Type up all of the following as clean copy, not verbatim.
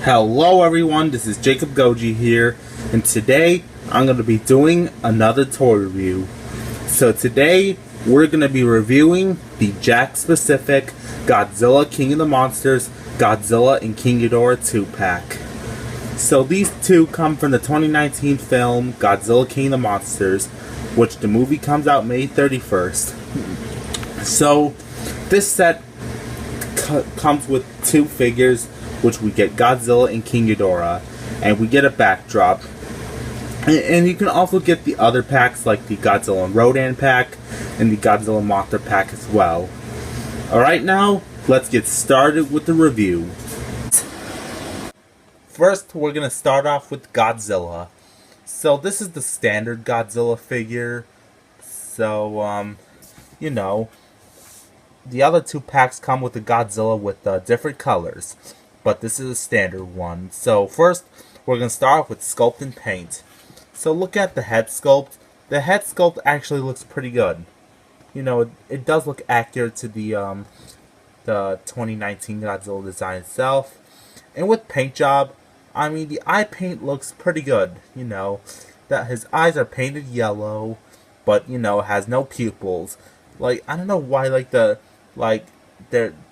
Hello everyone, this is Jacob Goji here, and today I'm going to be doing another toy review. So today we're going to be reviewing the Jakks specific Godzilla King of the Monsters, Godzilla and King Ghidorah 2-pack. So these two come from the 2019 film Godzilla King of the Monsters, which the movie comes out May 31st. So this set comes with two figures, which we get Godzilla and King Ghidorah, and we get a backdrop. And you can also get the other packs like the Godzilla and Rodan pack and the Godzilla Mothra pack as well. Alright, now let's get started with the review. First, we're going to start off with Godzilla. So this is the standard Godzilla figure. So, you know, the other two packs come with the Godzilla with different colors, but this is a standard one. So first, we're going to start off with sculpt and paint. So look at the head sculpt. The head sculpt actually looks pretty good. You know, it does look accurate to the 2019 Godzilla design itself. And with paint job, I mean, the eye paint looks pretty good. You know, that his eyes are painted yellow, but you know, has no pupils. Like, I don't know why, like the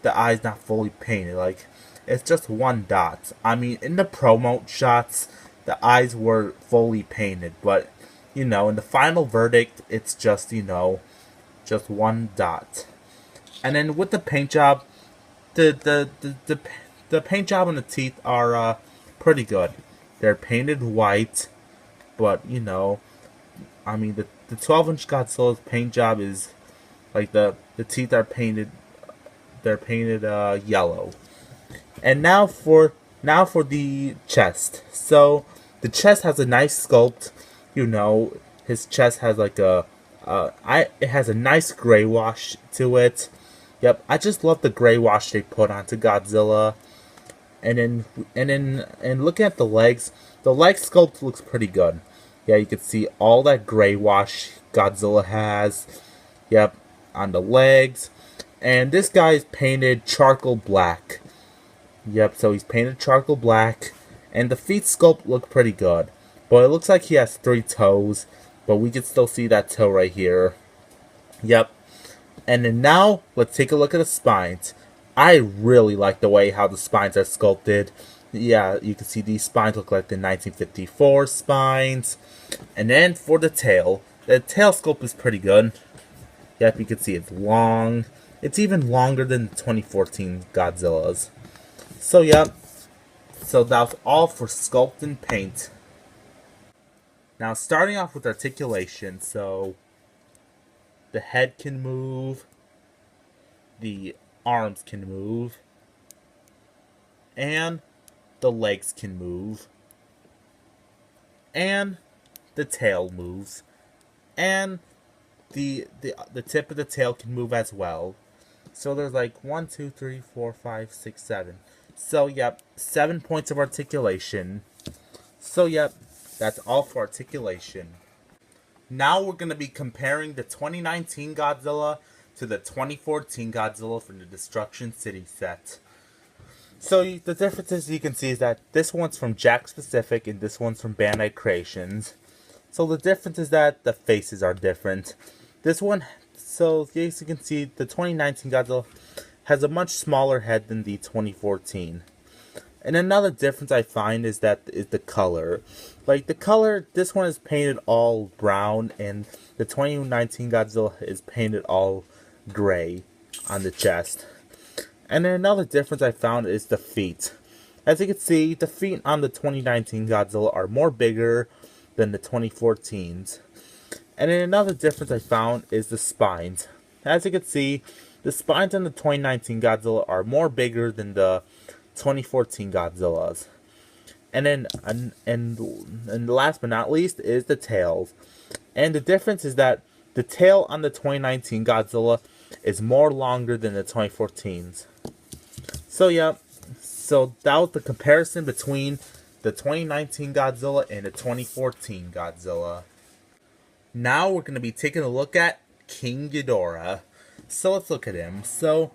eye's not fully painted. Like, it's just one dot. I mean, in the promo shots, the eyes were fully painted, but you know, in the final verdict, it's just, you know, just one dot. And then with the paint job, the paint job on the teeth are pretty good. They're painted white, but you know, I mean, the 12-inch Godzilla's paint job is like the teeth are painted. They're painted yellow. And now for the chest. So the chest has a nice sculpt. You know, his chest has like it has a nice gray wash to it. Yep, I just love the gray wash they put onto Godzilla. And looking at the legs, the leg sculpt looks pretty good. Yeah, you can see all that gray wash Godzilla has. Yep, on the legs. And this guy is painted charcoal black. Yep, so he's painted charcoal black. And the feet sculpt look pretty good. But it looks like he has 3 toes. But we can still see that toe right here. Yep. And then now, let's take a look at the spines. I really like the way how the spines are sculpted. Yeah, you can see these spines look like the 1954 spines. And then for the tail sculpt is pretty good. Yep, you can see it's long. It's even longer than the 2014 Godzilla's. So, yep. So that's all for sculpt and paint. Now, starting off with articulation. So, the head can move. The arms can move. And the legs can move. And the tail moves. And the tip of the tail can move as well. So there's like 1, 2, 3, 4, 5, 6, 7. So yep, 7 points of articulation. So yep, that's all for articulation. Now we're going to be comparing the 2019 Godzilla to the 2014 Godzilla from the Destruction City set. So the differences you can see is that this one's from Jakks Specific and this one's from Bandai Creations. So the difference is that the faces are different. This one, so as you can see, the 2019 Godzilla has a much smaller head than the 2014. And another difference I find is the color. Like the color, this one is painted all brown, and the 2019 Godzilla is painted all gray on the chest. And then another difference I found is the feet. As you can see, the feet on the 2019 Godzilla are more bigger than the 2014's. And then another difference I found is the spines. As you can see, the spines on the 2019 Godzilla are more bigger than the 2014 Godzilla's. And then, and last but not least is the tails. And the difference is that the tail on the 2019 Godzilla is more longer than the 2014's. So yeah, so that was the comparison between the 2019 Godzilla and the 2014 Godzilla. Now we're going to be taking a look at King Ghidorah. So let's look at him. So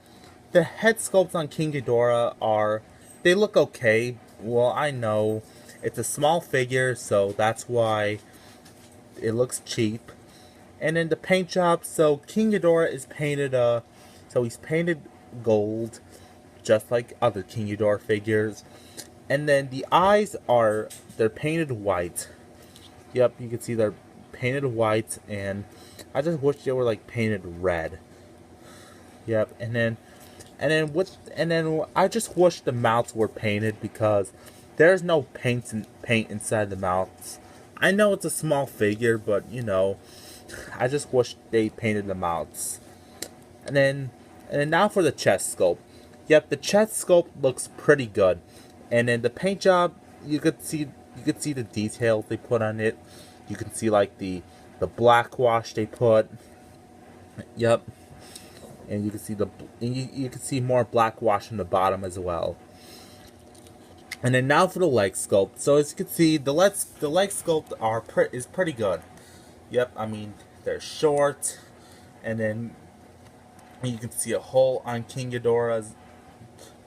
the head sculpts on King Ghidorah they look okay, well, I know it's a small figure, so that's why it looks cheap. And then the paint job, so King Ghidorah is painted, so he's painted gold, just like other King Ghidorah figures. And then the eyes they're painted white. Yep, you can see they're painted white, and I just wish they were like painted red. Yep, and then I just wish the mouths were painted because there's no paint inside the mouths. I know it's a small figure, but you know, I just wish they painted the mouths. And then now for the chest sculpt. Yep, the chest sculpt looks pretty good. And then the paint job, you could see the details they put on it. You can see like the black wash they put. Yep. And you can see you can see more black wash on the bottom as well. And then now for the leg sculpt. So as you can see, the leg sculpt is pretty good. Yep, I mean they're short, and then you can see a hole on King Ghidorah's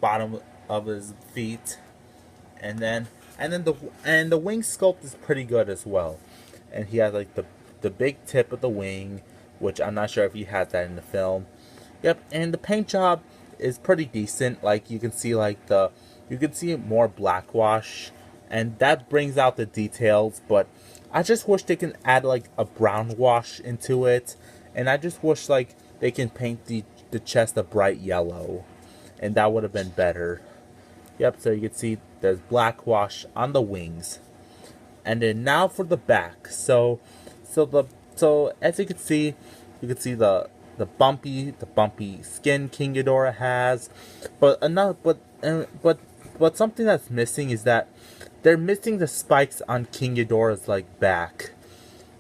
bottom of his feet, and the wing sculpt is pretty good as well. And he has like the big tip of the wing, which I'm not sure if he had that in the film. Yep, and the paint job is pretty decent. Like you can see more black wash, and that brings out the details, but I just wish they can add like a brown wash into it, and I just wish like they can paint the chest a bright yellow, and that would have been better. Yep, so you can see there's black wash on the wings. And then now for the back. So as you can see the bumpy skin King Ghidorah has, but something that's missing is that they're missing the spikes on King Ghidorah's like back.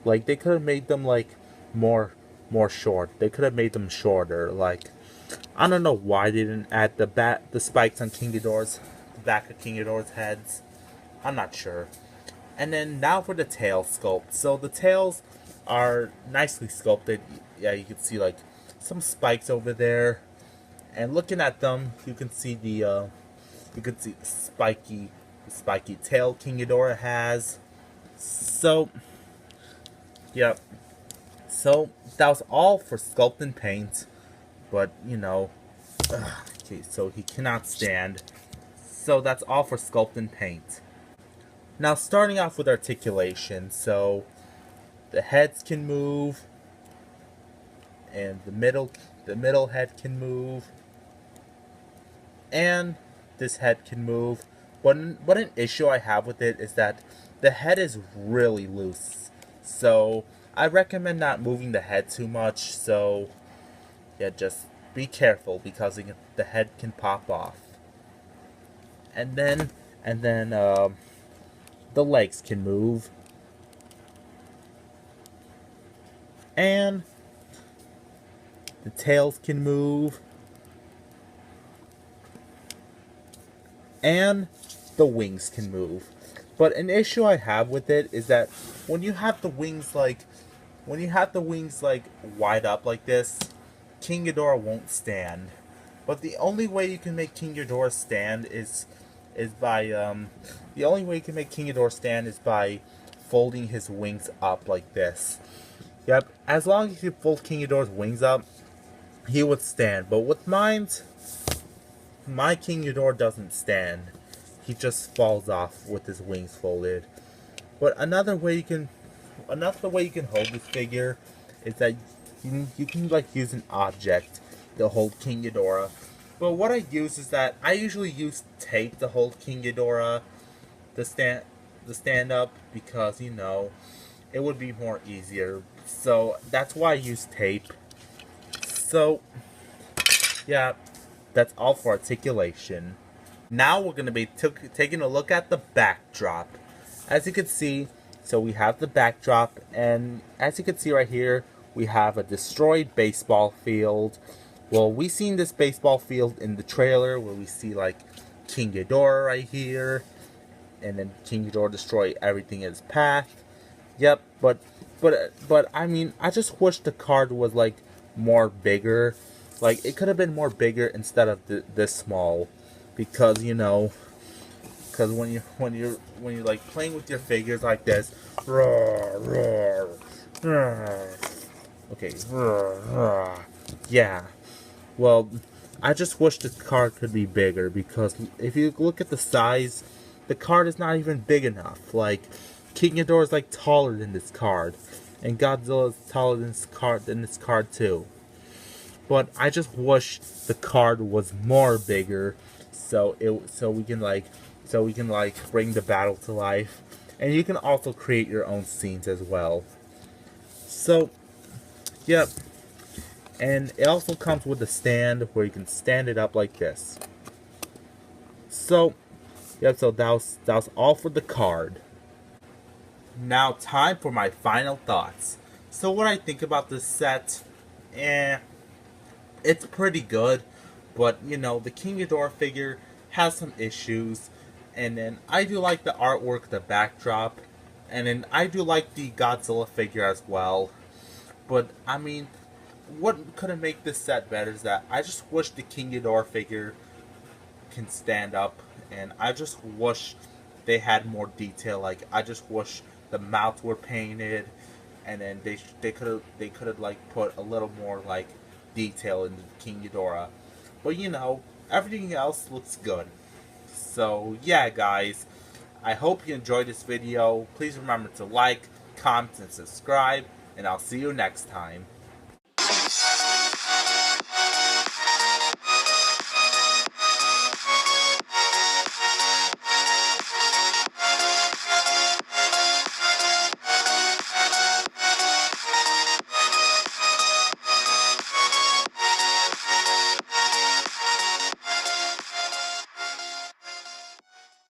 Like they could have made them like more short. They could have made them shorter. Like I don't know why they didn't add the spikes on the back of King Ghidorah's heads. I'm not sure. And then now for the tail sculpt. So the tails are nicely sculpted. Yeah, you can see like some spikes over there, and looking at them, you can see the spiky tail King Ghidorah has. So, yep. So that was all for sculpt and paint, but you know, okay. So he cannot stand. So that's all for sculpt and paint. Now starting off with articulation. So the heads can move, and the middle head can move, and this head can move. But an issue I have with it is that the head is really loose. So I recommend not moving the head too much. So yeah, just be careful because the head can pop off. And then the legs can move, and the tails can move, and the wings can move. But an issue I have with it is that when you have the wings like wide up like this, King Ghidorah won't stand. But the only way you can make King Ghidorah stand is by folding his wings up like this. Yep, as long as you fold King Ghidorah's wings up, he would stand. But with my King Ghidorah doesn't stand. He just falls off with his wings folded. But another way you can hold this figure is that you can like use an object to hold King Ghidorah. But what I use is that I usually use tape to hold King Ghidorah to stand up, because you know it would be more easier. So that's why I use tape. So yeah, that's all for articulation. Now we're going to be taking a look at the backdrop. As you can see, so we have the backdrop, and as you can see right here, we have a destroyed baseball field. Well, we seen this baseball field in the trailer where we see like King Ghidorah right here, and then King Ghidorah destroy everything in his path. Yep, but I mean, I just wish the card was like more bigger. Like it could have been more bigger instead of this small, because you know, because when you're like playing with your figures like this, roar, roar, roar. Okay, roar, roar. Yeah. Well, I just wish the card could be bigger, because if you look at the size, the card is not even big enough. Like, King Ghidorah is like taller than this card, and Godzilla is taller than this card too. But I just wish the card was more bigger, so we can bring the battle to life, and you can also create your own scenes as well. So, yep. And it also comes with a stand where you can stand it up like this. So, yep, so that was all for the card. Now, time for my final thoughts. So, what I think about this set, it's pretty good, but you know, the King Ghidorah figure has some issues, and then I do like the artwork, the backdrop, and then I do like the Godzilla figure as well. But I mean, what could have made this set better is that I just wish the King Ghidorah figure can stand up, and I just wish they had more detail. Like, I just wish the mouths were painted, and then they could have like put a little more like detail into King Ghidorah. But you know, everything else looks good. So yeah, guys, I hope you enjoyed this video. Please remember to like, comment, and subscribe, and I'll see you next time.